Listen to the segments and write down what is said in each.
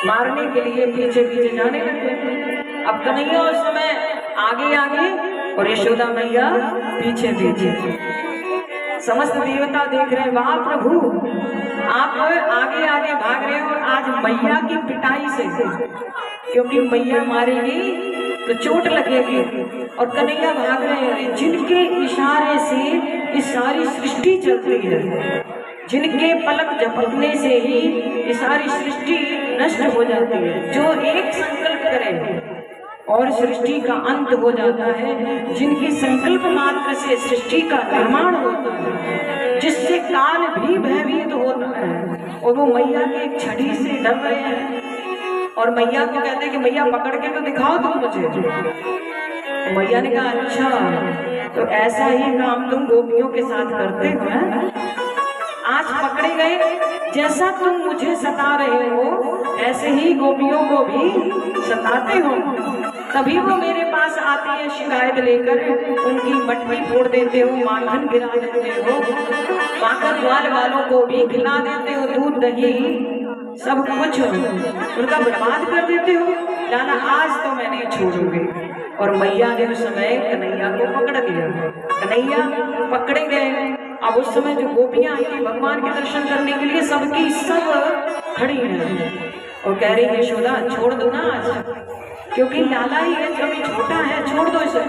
मारने के लिए पीछे पीछे जाने लगे। अब कन्हैया उस समय आगे आगे और यशोदा मैया पीछे पीछे। समस्त देवता देख रहे हैं, वाह प्रभु आप आगे आगे भाग रहे हो और आज मैया की पिटाई से, क्योंकि मैया मारेगी तो चोट लगेगी और कन्हैया भाग रहे हैं। जिनके इशारे से ये सारी सृष्टि चलती है, जिनके पलक झपकने से ही ये सारी सृष्टि नष्ट हो जाती है, जो एक संकल्प करे और सृष्टि का अंत हो जाता है, जिनकी संकल्प मात्र से सृष्टि का निर्माण होता है, जिससे काल भी भयभीत होता है। और वो मैया के एक छड़ी से डर रहे हैं और मैया को कहते हैं कि मैया पकड़ के तो दिखाओ तुम मुझे। तो मैया ने कहा अच्छा तो ऐसा ही काम तुम गोपियों के साथ करते हो हैं? आज पकड़े गए, जैसा तुम मुझे सता रहे हो ऐसे ही गोपियों को भी सताते हो। तभी वो मेरे पास आती है शिकायत लेकर, उनकी मटकी फोड़ देते हो, माखन गिरा देते हो, माखन ग्वाल वालों को भी खिला देते हो, दूध दही सब कुछ उनका बर्बाद कर देते हो। लाला आज तो मैं नहीं छोड़ूंगी। और मैया ने उस समय कन्हैया को पकड़ लिया, कन्हैया पकड़े गए। अब उस समय जो गोपियां आई भगवान के दर्शन करने के लिए, सबकी सब खड़ी हैं और कह रही है यशोदा छोड़ दो ना आज, क्योंकि लाला ही है, अभी छोटा है, छोड़ दो इसे।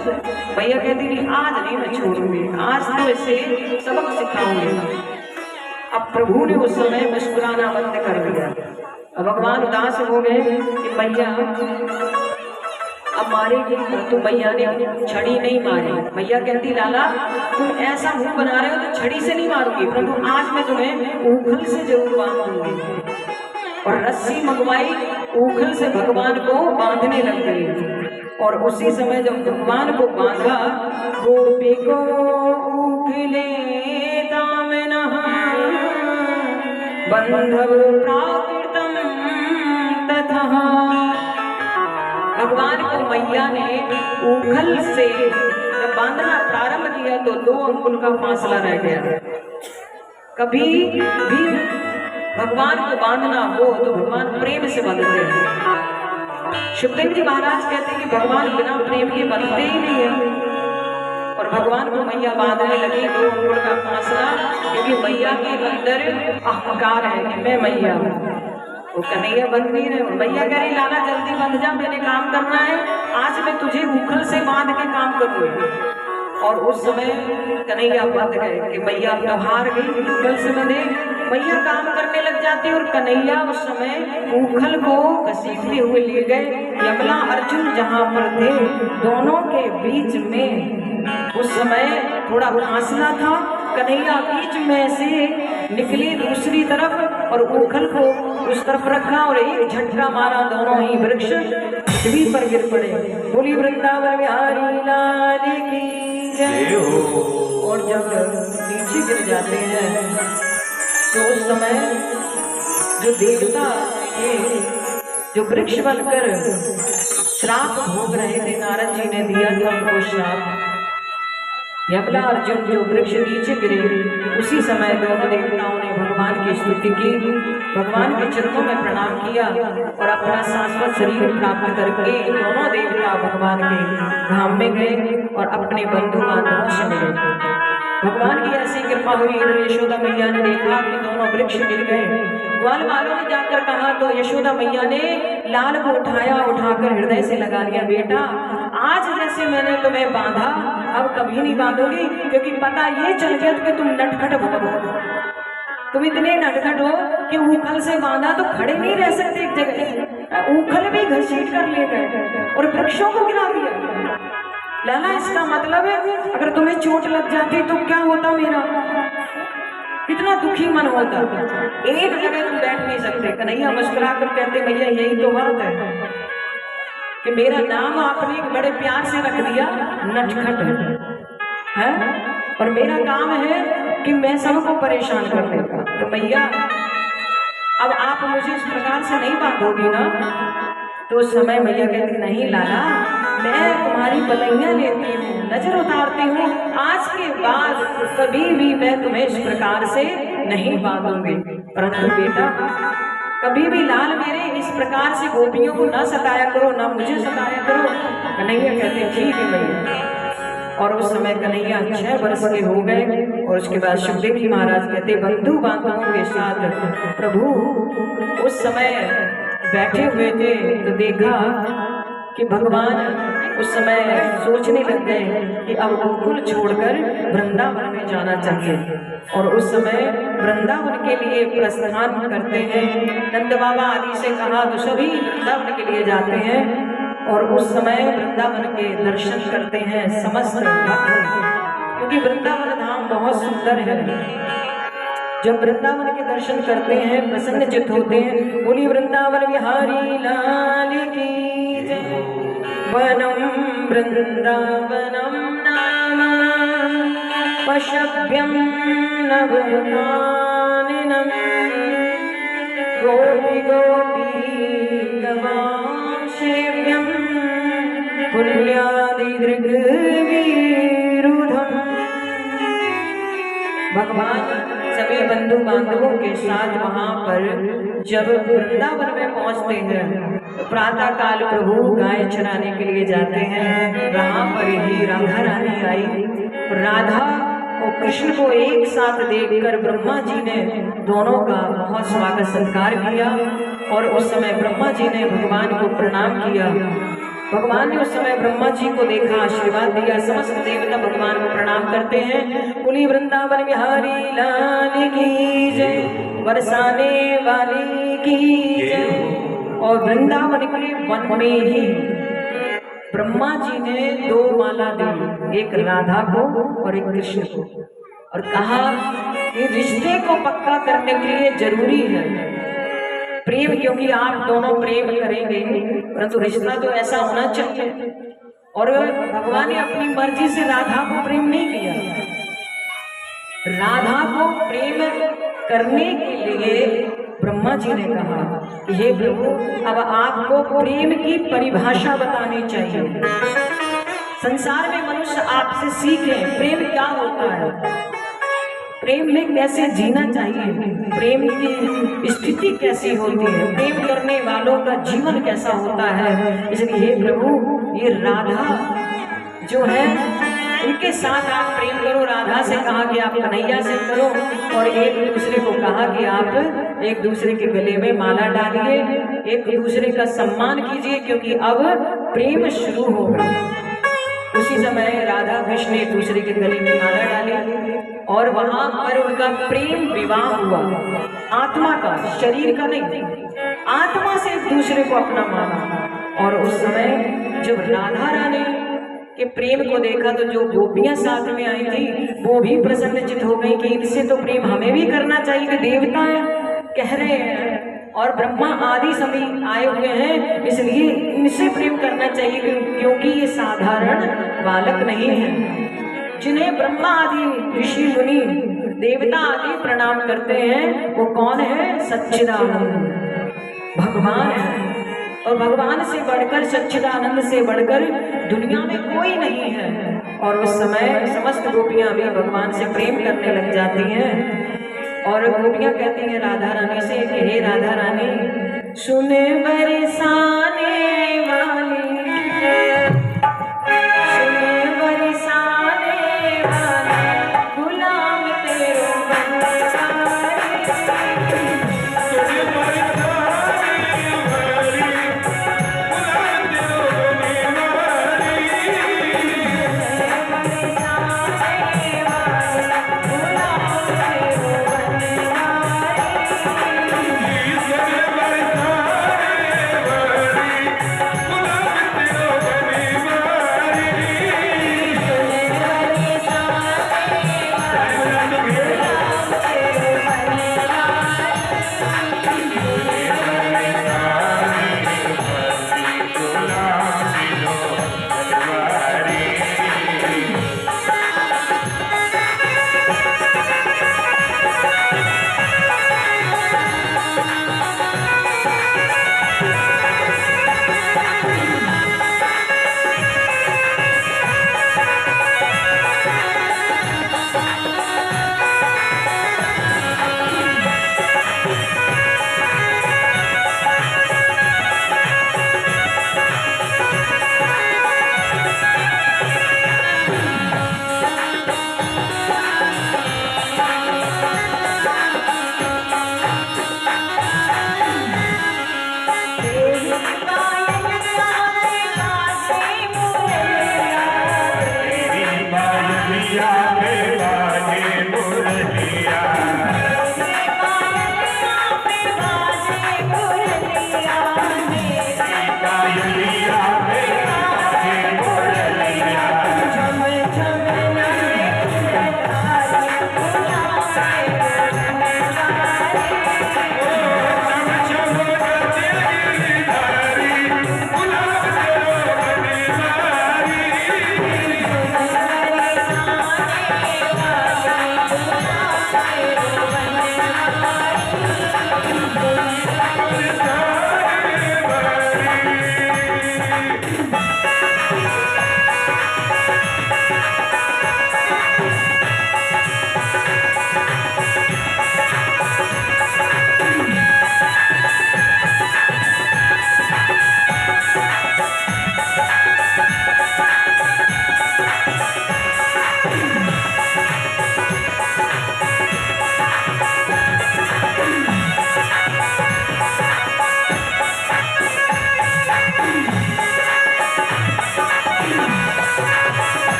भैया कहती नहीं आज नहीं मैं छोड़ूंगी, आज तो इसे सबक सिखाऊंगी। अब प्रभु ने उस समय मुस्कुराना बंद कर दिया। अब भगवान उदास हो गए कि मैया अब मारेगी, तो मैया ने छड़ी नहीं मारी। मैया कहती लाला तुम ऐसा मुंह बना रहे हो तो छड़ी से नहीं मारूंगी, परंतु आज मैं तुम्हें ऊखल से जरूर बांधूंगी। और रस्सी मंगवाई, ऊखल से भगवान को बांधने लग गई। और उसी समय जब भगवान को बांधा, गोपी को ऊखले दामनः बंधव प्राकृतम ततः। भगवान को मैया ने ऊखल से जब बांधना प्रारंभ किया तो 2 अंगुल का फासला रह गया। कभी भी भगवान को बांधना हो तो भगवान प्रेम से बांधते हैं। सुखदेव जी महाराज कहते हैं कि भगवान बिना प्रेम के बांधते ही नहीं है। और भगवान को मैया बांधने लगी 2 अंगुल का फासला, क्योंकि मैया के अंदर अहंकार है कि मैं मैया हूँ। वो कन्हैया बंध नहीं रहे। मैया कह रही लाला जल्दी बंध जा, मैंने काम करना है, आज मैं तुझे ऊखल से बांध के काम करूंगी। और उस समय कन्हैया बंध गए कि मैया तो हार गई, ऊखल से बंधे। मैया काम करने लग जाती और कन्हैया उस समय ऊखल को घसीटते हुए ले गए। यमला अर्जुन जहाँ पर थे, दोनों के बीच में उस समय थोड़ा फासला था। कन्हैया बीच में से निकली दूसरी तरफ और ऊखल को उस तरफ रखा और एक झटका मारा, दोनों ही वृक्ष पृथ्वी पर गिर पड़े। बोली वृंदावन बिहारी लाल की जय हो। और जब नीचे गिर जाते हैं तो उस समय जो देवता थे, जो वृक्ष बनकर श्राप भोग रहे थे, नारद जी ने दिया था उनको श्राप। यमला अर्जुन जो वृक्ष नीचे गिरे, उसी समय दोनों देवताओं ने भगवान की स्तुति की, भगवान के चरणों में प्रणाम किया और अपना शाश्वत शरीर प्राप्त करके दोनों देवता भगवान के धाम में गए और अपने बंधु बांधवों से मिले। भगवान की ऐसी कृपा हुई, इधर यशोदा मैया ने देखा कि दोनों वृक्ष गिर गए। ग्वाल वालों ने जाकर कहा तो यशोदा मैया ने लाल को उठाया, उठाकर हृदय से लगा लिया, बेटा आज जैसे मैंने तुम्हें बांधा अब कभी नहीं बांधूंगी, क्योंकि पता ये चल गया कि तुम नटखट हो, तुम इतने नटखट हो कि ऊखल से बांधा तो खड़े नहीं रह सकते एक जगह, ऊखल भी घसीट कर ले गए और वृक्षों को गिरा दिया। लाला इसका मतलब है अगर तुम्हें चोट लग जाती तो क्या होता, मेरा कितना दुखी मन होता, एक जगह तुम बैठ नहीं सकते। कन्हैया मुस्कुरा कर कहते भैया यही तो बात है कि मेरा नाम आपने बड़े प्यार से रख दिया नटखट है, और मेरा काम है कि मैं सबको परेशान करने का। तो भैया अब आप मुझे इस प्रकार से नहीं बांधोगी ना। तो उस समय मैया कहती नहीं लाला मैं तुम्हारी पलैया लेती हूँ, नजर उतारती हूँ, आज के बाद कभी भी मैं तुम्हें इस प्रकार से नहीं बांधूंगी। परंतु बेटा कभी भी लाल मेरे इस प्रकार से गोपियों को ना सताया करो, ना मुझे सताया करो। कन्हैया कहते ठीक है भैया। और उस समय कन्हैया 6 वर्ष के हो गए। और उसके बाद सुखदेव जी महाराज कहते बंधु बांधवों के साथ प्रभु उस समय बैठे हुए थे तो देखा कि भगवान उस समय सोचने लग गए कि अब गोकुल छोड़कर वृंदावन में जाना चाहिए। और उस समय वृंदावन के लिए प्रस्थान करते हैं। नंद बाबा आदि से कहा तो सभी वृंदावन के लिए जाते हैं। और उस समय वृंदावन के दर्शन करते हैं समस्त भक्त, क्योंकि वृंदावन धाम बहुत सुंदर है। जब वृंदावन के दर्शन करते हैं प्रसन्न चित्त होते हैं। बोली वृंदावन बिहारी लाल की जय। वनम वृंदावनम नाम पशव्यम नवकाननम गोपी गोपी गवासेव्यम पुण्यादि दृग्विरुधम। भगवान सभी बंधु बांधवों के साथ वहां पर जब वृंदावन में पहुंचते हैं तो प्रातः काल प्रभु गाय चराने के लिए जाते हैं। वहां पर ही राधा रानी आई। राधा और कृष्ण को एक साथ देखकर ब्रह्मा जी ने दोनों का बहुत स्वागत सत्कार किया। और उस समय ब्रह्मा जी ने भगवान को प्रणाम किया। भगवान ने उस समय ब्रह्मा जी को देखा, आशीर्वाद दिया। समस्त देवता भगवान को प्रणाम करते हैं। बोली वृंदावन बिहारी लाल की जय, बरसाने वाली की जय। और वृंदावन के वन में ही ब्रह्मा जी ने 2 माला दी, एक राधा को और एक कृष्ण को। और कहा कि रिश्ते को पक्का करने के लिए जरूरी है प्रेम, क्योंकि आप दोनों प्रेम करेंगे परंतु रिश्ता तो ऐसा होना चाहिए। और भगवान ने अपनी मर्जी से राधा को प्रेम नहीं किया। राधा को प्रेम करने के लिए ब्रह्मा जी ने कहा कि हे प्रभु अब आपको प्रेम की परिभाषा बतानी चाहिए। संसार में मनुष्य आपसे सीखे प्रेम क्या होता है, प्रेम में कैसे जीना चाहिए, प्रेम की स्थिति कैसी होती है, प्रेम करने वालों का जीवन कैसा होता है। इसलिए हे प्रभु ये राधा जो है उनके साथ आप प्रेम करो। राधा से कहा कि आप कन्हैया से करो और एक दूसरे को कहा कि आप एक दूसरे के गले में माला डालिए, एक दूसरे का सम्मान कीजिए, क्योंकि अब प्रेम शुरू होगा। उसी समय राधा कृष्ण एक दूसरे के गले में माला डाली और वहां पर उनका प्रेम विवाह हुआ। आत्मा का, शरीर का नहीं, आत्मा से एक दूसरे को अपना माना। और उस समय जब राधा रानी के प्रेम को देखा तो जो गोपियां साथ में आई थी वो भी प्रसन्नचित हो गई कि इनसे तो प्रेम हमें भी करना चाहिए, कि देवता कह रहे हैं और ब्रह्मा आदि सभी आए हुए हैं, इसलिए इनसे प्रेम करना चाहिए, क्योंकि ये साधारण बालक नहीं है। जिन्हें ब्रह्मा आदि ऋषि मुनि देवता आदि प्रणाम करते हैं वो कौन है? सच्चिदानंद भगवान है। और भगवान से बढ़कर, सच्चिदानंद से बढ़कर दुनिया में कोई नहीं है। और उस समय समस्त गोपियां भी भगवान से प्रेम करने लग जाती हैं। और गोपियां कहती हैं राधा रानी से कि हे राधा रानी सुने